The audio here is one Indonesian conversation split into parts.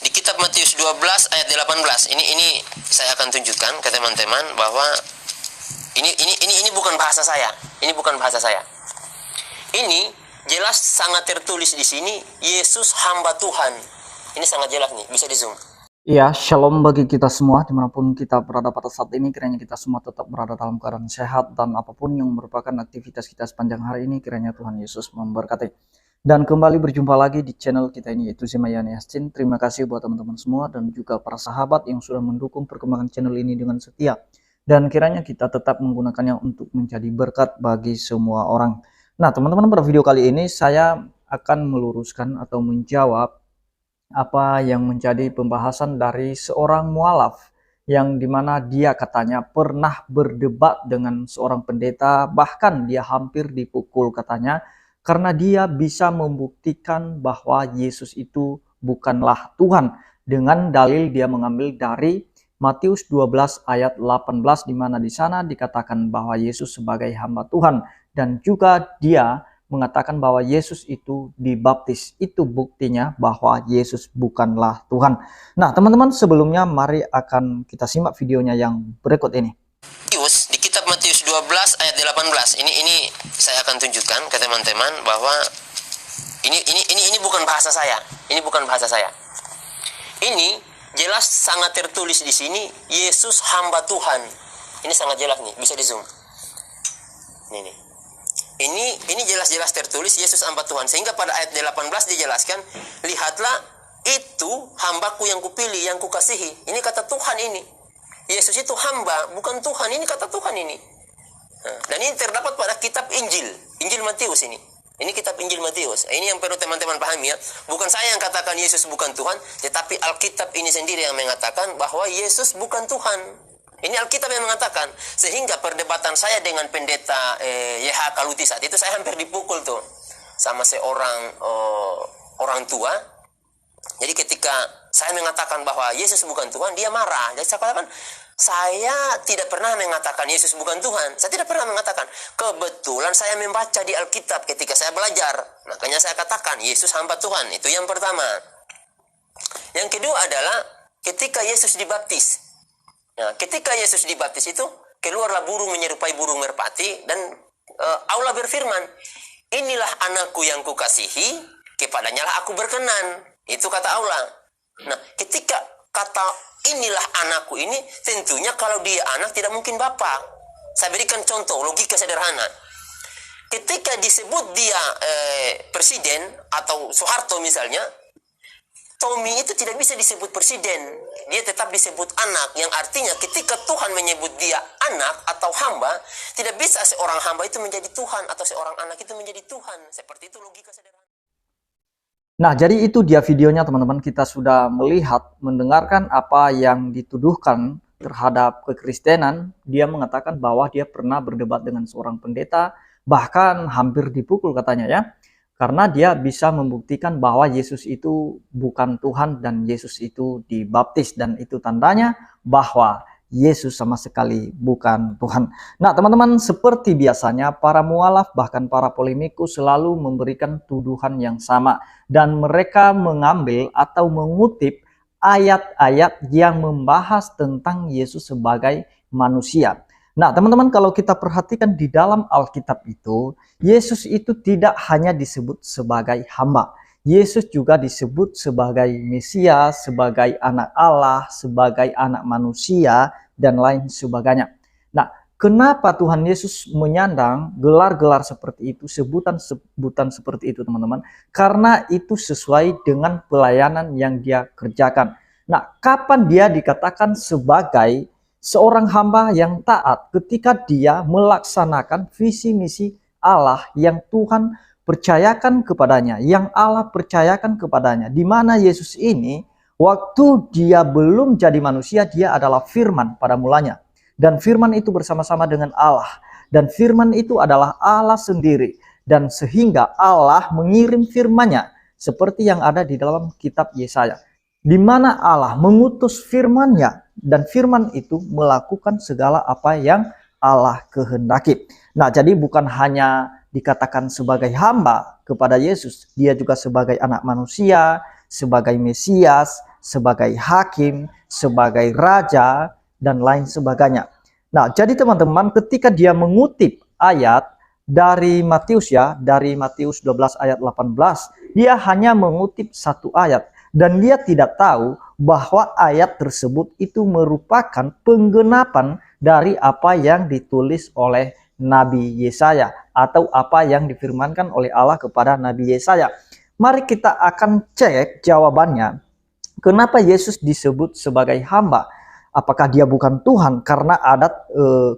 Di kitab Matius 12 ayat 18. Ini saya akan tunjukkan ke teman-teman bahwa ini bukan bahasa saya. Ini bukan bahasa saya. Ini jelas sangat tertulis di sini, Yesus hamba Tuhan. Ini sangat jelas nih, bisa di zoom. Ya, shalom bagi kita semua dimanapun kita berada pada saat ini. Kiranya kita semua tetap berada dalam keadaan sehat dan apapun yang merupakan aktivitas kita sepanjang hari ini, kiranya Tuhan Yesus memberkati. Dan kembali berjumpa lagi di channel kita ini, yaitu Zimayani Yassin. Terima kasih buat teman-teman semua dan juga para sahabat yang sudah mendukung perkembangan channel ini dengan setia. Dan kiranya kita tetap menggunakannya untuk menjadi berkat bagi semua orang. Nah, teman-teman, pada video kali ini saya akan meluruskan atau menjawab apa yang menjadi pembahasan dari seorang mualaf yang dimana dia katanya pernah berdebat dengan seorang pendeta, bahkan dia hampir dipukul katanya karena dia bisa membuktikan bahwa Yesus itu bukanlah Tuhan dengan dalil dia mengambil dari Matius 12 ayat 18 di mana di sana dikatakan bahwa Yesus sebagai hamba Tuhan dan juga dia mengatakan bahwa Yesus itu dibaptis. Itu buktinya bahwa Yesus bukanlah Tuhan. Nah, teman-teman, sebelumnya mari akan kita simak videonya yang berikut ini. Di kitab Matius 12 ayat 18. Ini saya akan tunjukkan ke teman-teman bahwa ini bukan bahasa saya. Ini bukan bahasa saya. Ini jelas sangat tertulis di sini, Yesus hamba Tuhan. Ini sangat jelas nih, bisa di zoom. Ini jelas-jelas tertulis Yesus hamba Tuhan. Sehingga pada ayat 18 dijelaskan, lihatlah itu hambaku yang kupilih, yang kukasihi. Ini kata Tuhan ini. Yesus itu hamba, bukan Tuhan. Ini kata Tuhan ini. Dan ini terdapat pada kitab Injil Matius ini. Ini kitab Injil Matius. Ini yang perlu teman-teman pahami ya. Bukan saya yang katakan Yesus bukan Tuhan, tetapi Alkitab ini sendiri yang mengatakan bahwa Yesus bukan Tuhan. Ini Alkitab yang mengatakan. Sehingga perdebatan saya dengan pendeta YH Kaluti saat itu, saya hampir dipukul tuh sama seorang orang tua. Jadi ketika saya mengatakan bahwa Yesus bukan Tuhan, dia marah. Jadi saya katakan, saya tidak pernah mengatakan Yesus bukan Tuhan. Saya tidak pernah mengatakan. Kebetulan saya membaca di Alkitab ketika saya belajar. Makanya saya katakan Yesus hamba Tuhan. Itu yang pertama. Yang kedua adalah ketika Yesus dibaptis. Nah, ketika Yesus dibaptis itu, keluarlah burung menyerupai burung merpati, dan Allah berfirman, inilah anakku yang kukasihi, kepadanya lah aku berkenan. Itu kata Allah. Nah, ketika kata inilah anakku ini, tentunya kalau dia anak tidak mungkin bapak. Saya berikan contoh, logika sederhana. Ketika disebut dia presiden atau Soeharto misalnya, Tommy itu tidak bisa disebut presiden. Dia tetap disebut anak. Yang artinya ketika Tuhan menyebut dia anak atau hamba, tidak bisa seorang hamba itu menjadi Tuhan atau seorang anak itu menjadi Tuhan. Seperti itu logika sederhana. Nah, jadi itu dia videonya, teman-teman. Kita sudah melihat, mendengarkan apa yang dituduhkan terhadap kekristenan. Dia mengatakan bahwa dia pernah berdebat dengan seorang pendeta, bahkan hampir dipukul katanya ya. Karena dia bisa membuktikan bahwa Yesus itu bukan Tuhan dan Yesus itu dibaptis. Dan itu tandanya bahwa Yesus sama sekali bukan Tuhan. Nah, teman-teman, seperti biasanya para mualaf bahkan para polemikus selalu memberikan tuduhan yang sama. Dan mereka mengambil atau mengutip ayat-ayat yang membahas tentang Yesus sebagai manusia. Nah, teman-teman, kalau kita perhatikan di dalam Alkitab itu, Yesus itu tidak hanya disebut sebagai hamba. Yesus juga disebut sebagai Mesias, sebagai anak Allah, sebagai anak manusia, dan lain sebagainya. Nah, kenapa Tuhan Yesus menyandang gelar-gelar seperti itu, sebutan-sebutan seperti itu, teman-teman? Karena itu sesuai dengan pelayanan yang dia kerjakan. Nah, kapan dia dikatakan sebagai seorang hamba yang taat? Ketika dia melaksanakan visi misi Allah yang Tuhan percayakan kepadanya, yang Allah percayakan kepadanya. Di mana Yesus ini, waktu dia belum jadi manusia, dia adalah firman pada mulanya. Dan firman itu bersama-sama dengan Allah. Dan firman itu adalah Allah sendiri. Dan sehingga Allah mengirim firman-Nya seperti yang ada di dalam kitab Yesaya. Di mana Allah mengutus firman-Nya. Dan firman itu melakukan segala apa yang Allah kehendaki. Nah, jadi bukan hanya dikatakan sebagai hamba kepada Yesus, dia juga sebagai anak manusia, sebagai Mesias, sebagai hakim, sebagai raja, dan lain sebagainya. Nah, jadi teman-teman, ketika dia mengutip ayat dari Matius ya, dari Matius 12 ayat 18, dia hanya mengutip satu ayat. Dan dia tidak tahu bahwa ayat tersebut itu merupakan penggenapan dari apa yang ditulis oleh Nabi Yesaya atau apa yang difirmankan oleh Allah kepada Nabi Yesaya. Mari kita akan cek jawabannya. Kenapa Yesus disebut sebagai hamba? Apakah dia bukan Tuhan? Karena ada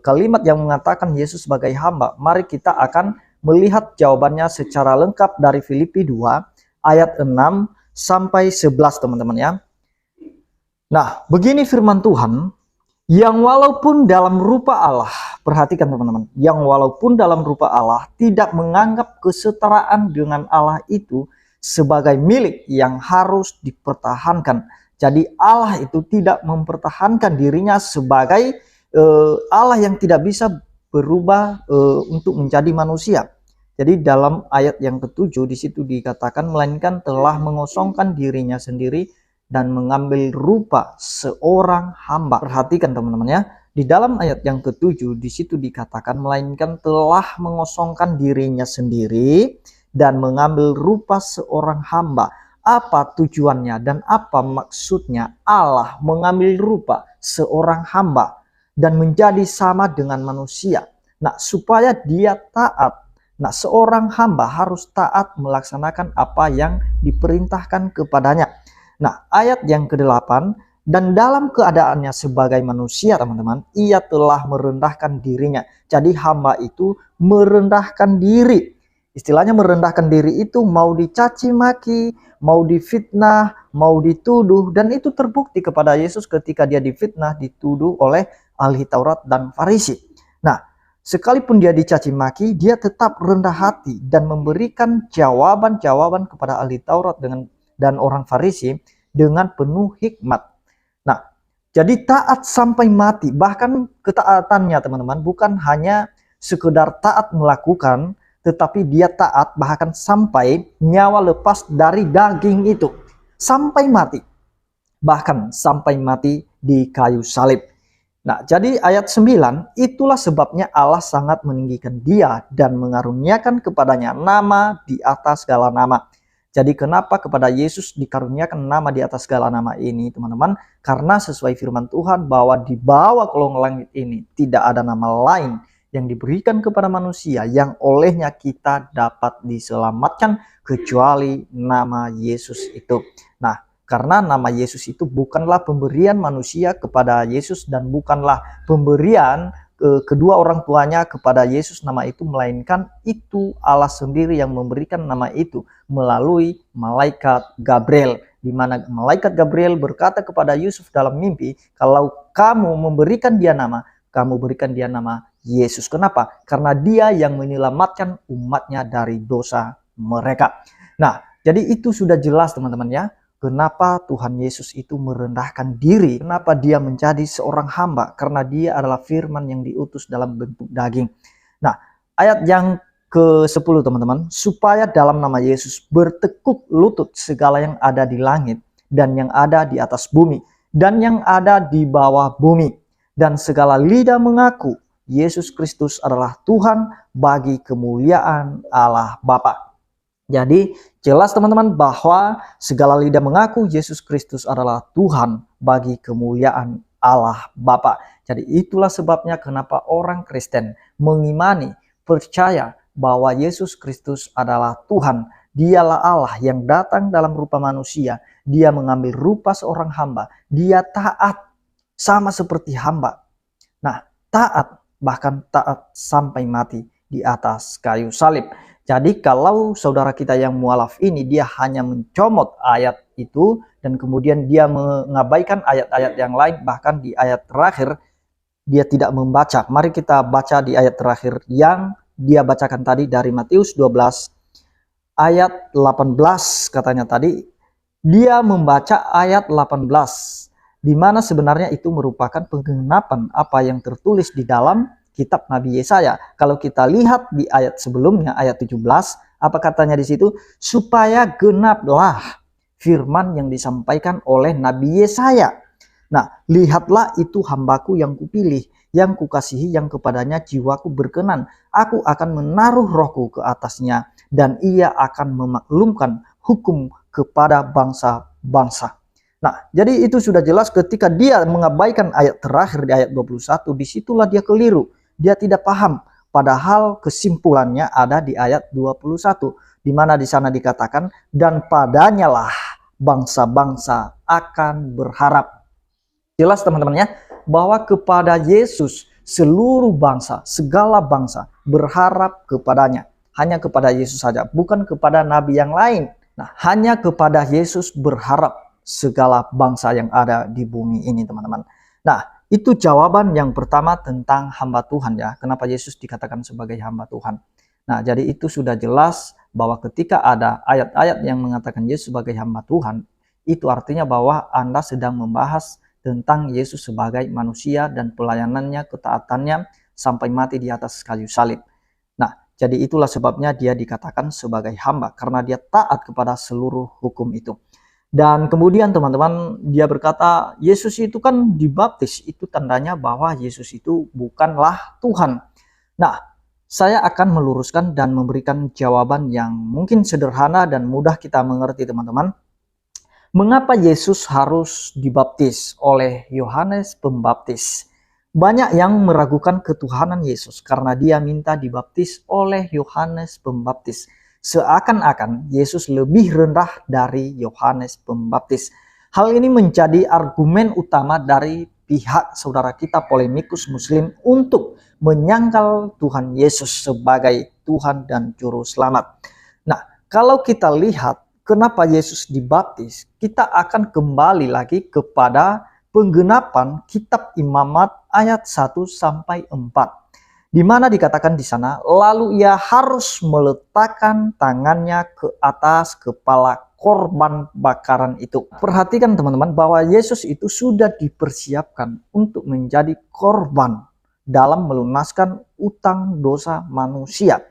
kalimat yang mengatakan Yesus sebagai hamba. Mari kita akan melihat jawabannya secara lengkap dari Filipi 2 ayat 6 sampai 11 teman-teman ya. Nah, begini firman Tuhan, yang walaupun dalam rupa Allah, perhatikan teman-teman, yang walaupun dalam rupa Allah tidak menganggap kesetaraan dengan Allah itu sebagai milik yang harus dipertahankan. Jadi Allah itu tidak mempertahankan dirinya sebagai Allah yang tidak bisa berubah untuk menjadi manusia. Jadi dalam ayat yang ke-7 di situ dikatakan melainkan telah mengosongkan dirinya sendiri dan mengambil rupa seorang hamba. Perhatikan teman-teman ya. Di dalam ayat yang ke-7 di situ dikatakan melainkan telah mengosongkan dirinya sendiri dan mengambil rupa seorang hamba. Apa tujuannya dan apa maksudnya Allah mengambil rupa seorang hamba dan menjadi sama dengan manusia? Nah, supaya dia taat. Nah, seorang hamba harus taat melaksanakan apa yang diperintahkan kepadanya. Nah, ayat yang ke-8, dan dalam keadaannya sebagai manusia teman-teman, ia telah merendahkan dirinya. Jadi hamba itu merendahkan diri. Istilahnya merendahkan diri itu mau dicaci maki, mau difitnah, mau dituduh. Dan itu terbukti kepada Yesus ketika dia difitnah, dituduh oleh ahli Taurat dan Farisi. Nah, sekalipun dia dicaci maki, dia tetap rendah hati dan memberikan jawaban-jawaban kepada ahli Taurat dan orang Farisi dengan penuh hikmat. Nah, jadi taat sampai mati. Bahkan ketaatannya teman-teman bukan hanya sekedar taat melakukan, tetapi dia taat bahkan sampai nyawa lepas dari daging itu. Sampai mati. Bahkan sampai mati di kayu salib. Nah, jadi ayat 9, itulah sebabnya Allah sangat meninggikan dia dan mengaruniakan kepadanya nama di atas segala nama. Jadi kenapa kepada Yesus dikaruniakan nama di atas segala nama ini teman-teman? Karena sesuai firman Tuhan bahwa di bawah kolong langit ini tidak ada nama lain yang diberikan kepada manusia yang olehnya kita dapat diselamatkan kecuali nama Yesus itu. Nah, karena nama Yesus itu bukanlah pemberian manusia kepada Yesus dan bukanlah pemberian kedua orang tuanya kepada Yesus nama itu, melainkan itu Allah sendiri yang memberikan nama itu melalui malaikat Gabriel, di mana malaikat Gabriel berkata kepada Yusuf dalam mimpi, kalau kamu memberikan dia nama, kamu berikan dia nama Yesus. Kenapa? Karena dia yang menyelamatkan umatnya dari dosa mereka. Nah, jadi itu sudah jelas teman-teman ya. Kenapa Tuhan Yesus itu merendahkan diri? Kenapa dia menjadi seorang hamba? Karena dia adalah firman yang diutus dalam bentuk daging. Nah, ayat yang ke-10 teman-teman. Supaya dalam nama Yesus bertekuk lutut segala yang ada di langit dan yang ada di atas bumi dan yang ada di bawah bumi. Dan segala lidah mengaku Yesus Kristus adalah Tuhan bagi kemuliaan Allah Bapa. Jadi jelas teman-teman bahwa segala lidah mengaku Yesus Kristus adalah Tuhan bagi kemuliaan Allah Bapa. Jadi itulah sebabnya kenapa orang Kristen mengimani, percaya bahwa Yesus Kristus adalah Tuhan. Dialah Allah yang datang dalam rupa manusia. Dia mengambil rupa seorang hamba. Dia taat sama seperti hamba. Nah, taat, bahkan taat sampai mati di atas kayu salib. Jadi kalau saudara kita yang mualaf ini dia hanya mencomot ayat itu dan kemudian dia mengabaikan ayat-ayat yang lain, bahkan di ayat terakhir dia tidak membaca. Mari kita baca di ayat terakhir yang dia bacakan tadi dari Matius 12 ayat 18 katanya tadi. Dia membaca ayat 18 di mana sebenarnya itu merupakan penggenapan apa yang tertulis di dalam kitab Nabi Yesaya. Kalau kita lihat di ayat sebelumnya, ayat 17, apa katanya di situ? Supaya genaplah firman yang disampaikan oleh Nabi Yesaya. Nah, lihatlah itu hambaku yang kupilih, yang kukasihi, yang kepadanya jiwaku berkenan. Aku akan menaruh rohku ke atasnya, dan ia akan memaklumkan hukum kepada bangsa-bangsa. Nah, jadi itu sudah jelas ketika dia mengabaikan ayat terakhir di ayat 21, disitulah dia keliru. Dia tidak paham. Padahal kesimpulannya ada di ayat 21, di mana di sana dikatakan, dan padanyalah bangsa-bangsa akan berharap. Jelas teman-teman ya, bahwa kepada Yesus seluruh bangsa, segala bangsa berharap kepadanya. Hanya kepada Yesus saja, bukan kepada nabi yang lain. Nah, hanya kepada Yesus berharap segala bangsa yang ada di bumi ini, teman-teman. Nah, itu jawaban yang pertama tentang hamba Tuhan ya. Kenapa Yesus dikatakan sebagai hamba Tuhan? Nah, jadi itu sudah jelas bahwa ketika ada ayat-ayat yang mengatakan Yesus sebagai hamba Tuhan, itu artinya bahwa Anda sedang membahas tentang Yesus sebagai manusia dan pelayanannya, ketaatannya sampai mati di atas kayu salib. Nah, jadi itulah sebabnya dia dikatakan sebagai hamba, karena dia taat kepada seluruh hukum itu. Dan kemudian teman-teman, dia berkata Yesus itu kan dibaptis, itu tandanya bahwa Yesus itu bukanlah Tuhan. Nah, saya akan meluruskan dan memberikan jawaban yang mungkin sederhana dan mudah kita mengerti, teman-teman. Mengapa Yesus harus dibaptis oleh Yohanes Pembaptis? Banyak yang meragukan ketuhanan Yesus karena dia minta dibaptis oleh Yohanes Pembaptis. Seakan-akan Yesus lebih rendah dari Yohanes Pembaptis. Hal ini menjadi argumen utama dari pihak saudara kita polemikus Muslim untuk menyangkal Tuhan Yesus sebagai Tuhan dan Juru Selamat. Nah, kalau kita lihat kenapa Yesus dibaptis, kita akan kembali lagi kepada penggenapan kitab Imamat ayat 1 sampai 4. Di mana dikatakan di sana, lalu ia harus meletakkan tangannya ke atas kepala korban bakaran itu. Perhatikan teman-teman bahwa Yesus itu sudah dipersiapkan untuk menjadi korban dalam melunaskan utang dosa manusia.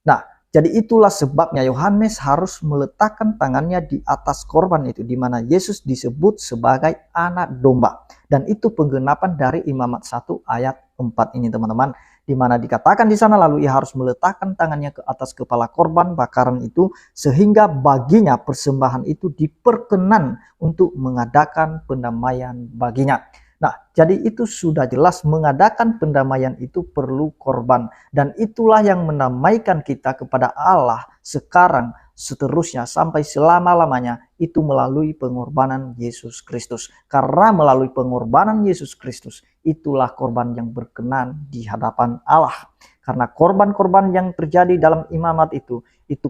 Nah, jadi itulah sebabnya Yohanes harus meletakkan tangannya di atas korban itu, di mana Yesus disebut sebagai anak domba. Dan itu penggenapan dari Imamat 1 ayat 4 ini, teman-teman. Di mana dikatakan di sana, lalu ia harus meletakkan tangannya ke atas kepala korban bakaran itu, sehingga baginya persembahan itu diperkenan untuk mengadakan pendamaian baginya. Nah, jadi itu sudah jelas mengadakan pendamaian itu perlu korban. Dan itulah yang mendamaikan kita kepada Allah sekarang, seterusnya, sampai selama-lamanya, itu melalui pengorbanan Yesus Kristus. Karena melalui pengorbanan Yesus Kristus, itulah korban yang berkenan di hadapan Allah. Karena korban-korban yang terjadi dalam imamat itu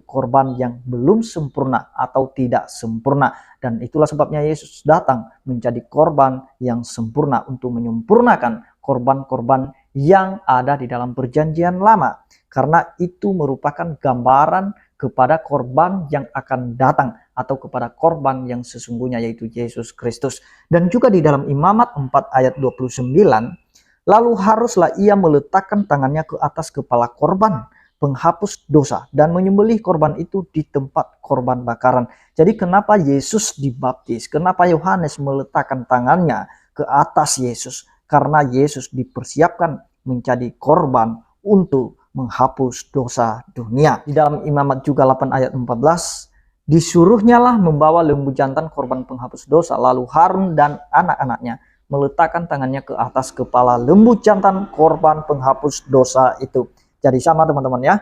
korban yang belum sempurna atau tidak sempurna. Dan itulah sebabnya Yesus datang menjadi korban yang sempurna untuk menyempurnakan korban-korban yang ada di dalam perjanjian lama. Karena itu merupakan gambaran kepada korban yang akan datang atau kepada korban yang sesungguhnya, yaitu Yesus Kristus. Dan juga di dalam Imamat 4 ayat 29, lalu haruslah ia meletakkan tangannya ke atas kepala korban penghapus dosa dan menyembelih korban itu di tempat korban bakaran. Jadi kenapa Yesus dibaptis? Kenapa Yohanes meletakkan tangannya ke atas Yesus? Karena Yesus dipersiapkan menjadi korban untuk menghapus dosa dunia. Di dalam Imamat juga 8 ayat 14, disuruhnyalah membawa lembu jantan korban penghapus dosa, lalu Harun dan anak-anaknya meletakkan tangannya ke atas kepala lembu jantan korban penghapus dosa itu. Jadi sama teman-teman ya,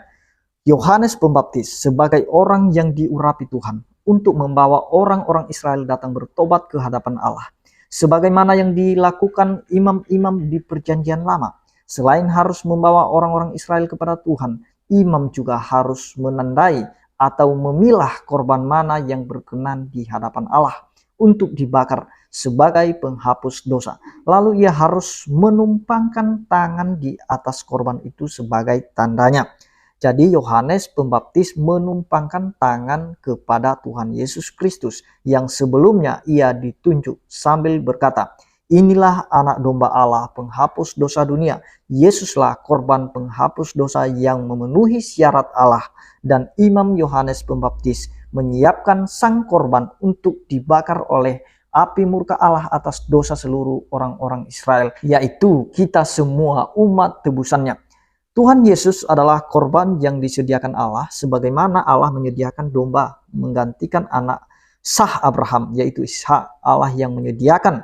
Yohanes Pembaptis sebagai orang yang diurapi Tuhan untuk membawa orang-orang Israel datang bertobat ke hadapan Allah. Sebagaimana yang dilakukan imam-imam di perjanjian lama. Selain harus membawa orang-orang Israel kepada Tuhan, imam juga harus menandai atau memilah korban mana yang berkenan di hadapan Allah untuk dibakar sebagai penghapus dosa. Lalu ia harus menumpangkan tangan di atas korban itu sebagai tandanya. Jadi Yohanes Pembaptis menumpangkan tangan kepada Tuhan Yesus Kristus yang sebelumnya ia ditunjuk sambil berkata, inilah anak domba Allah penghapus dosa dunia. Yesuslah korban penghapus dosa yang memenuhi syarat Allah. Dan Imam Yohanes Pembaptis menyiapkan sang korban untuk dibakar oleh api murka Allah atas dosa seluruh orang-orang Israel, yaitu kita semua umat tebusannya. Tuhan Yesus adalah korban yang disediakan Allah, sebagaimana Allah menyediakan domba menggantikan anak sah Abraham, yaitu Ishak. Allah yang menyediakan.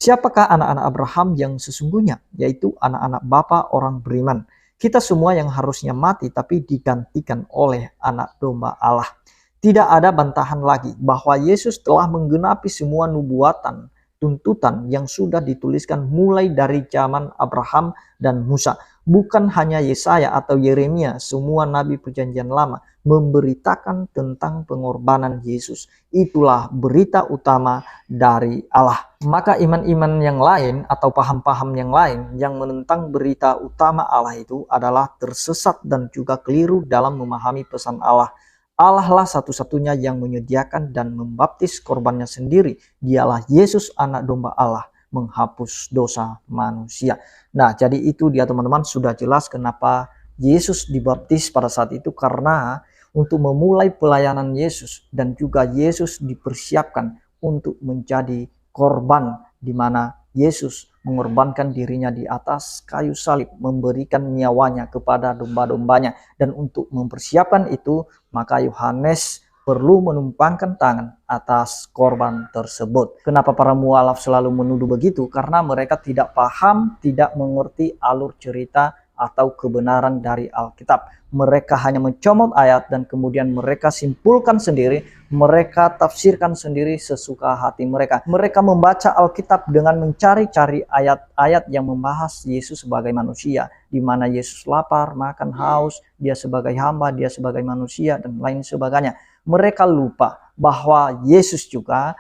Siapakah anak-anak Abraham yang sesungguhnya? Yaitu anak-anak bapa orang beriman. Kita semua yang harusnya mati tapi digantikan oleh anak domba Allah. Tidak ada bantahan lagi bahwa Yesus telah menggenapi semua nubuatan, tuntutan yang sudah dituliskan mulai dari zaman Abraham dan Musa. Bukan hanya Yesaya atau Yeremia, semua nabi perjanjian lama memberitakan tentang pengorbanan Yesus. Itulah berita utama dari Allah. Maka iman-iman yang lain atau paham-paham yang lain yang menentang berita utama Allah itu adalah tersesat dan juga keliru dalam memahami pesan Allah. Allah lah satu-satunya yang menyediakan dan membaptis korbannya sendiri. Dialah Yesus, anak domba Allah, menghapus dosa manusia. Nah, jadi itu dia teman-teman, sudah jelas kenapa Yesus dibaptis pada saat itu, karena untuk memulai pelayanan Yesus dan juga Yesus dipersiapkan untuk menjadi korban, di mana Yesus mengorbankan dirinya di atas kayu salib, memberikan nyawanya kepada domba-dombanya. Dan untuk mempersiapkan itu, maka Yohanes perlu menumpangkan tangan atas korban tersebut. Kenapa para mualaf selalu menuduh begitu? Karena mereka tidak paham, tidak mengerti alur cerita atau kebenaran dari Alkitab. Mereka hanya mencomot ayat dan kemudian mereka simpulkan sendiri, mereka tafsirkan sendiri sesuka hati mereka. Mereka membaca Alkitab dengan mencari-cari ayat-ayat yang membahas Yesus sebagai manusia, di mana Yesus lapar, makan, haus, dia sebagai hamba, dia sebagai manusia, dan lain sebagainya. Mereka lupa bahwa Yesus juga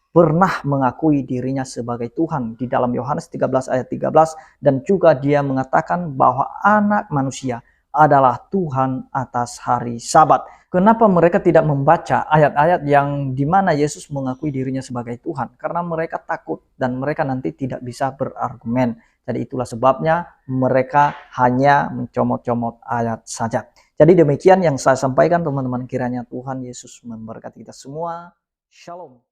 pernah mengakui dirinya sebagai Tuhan di dalam Yohanes 13 ayat 13, dan juga dia mengatakan bahwa anak manusia adalah Tuhan atas hari Sabat. Kenapa mereka tidak membaca ayat-ayat yang dimana Yesus mengakui dirinya sebagai Tuhan? Karena mereka takut dan mereka nanti tidak bisa berargumen. Jadi itulah sebabnya mereka hanya mencomot-comot ayat saja. Jadi demikian yang saya sampaikan teman-teman, kiranya Tuhan Yesus memberkati kita semua. Shalom.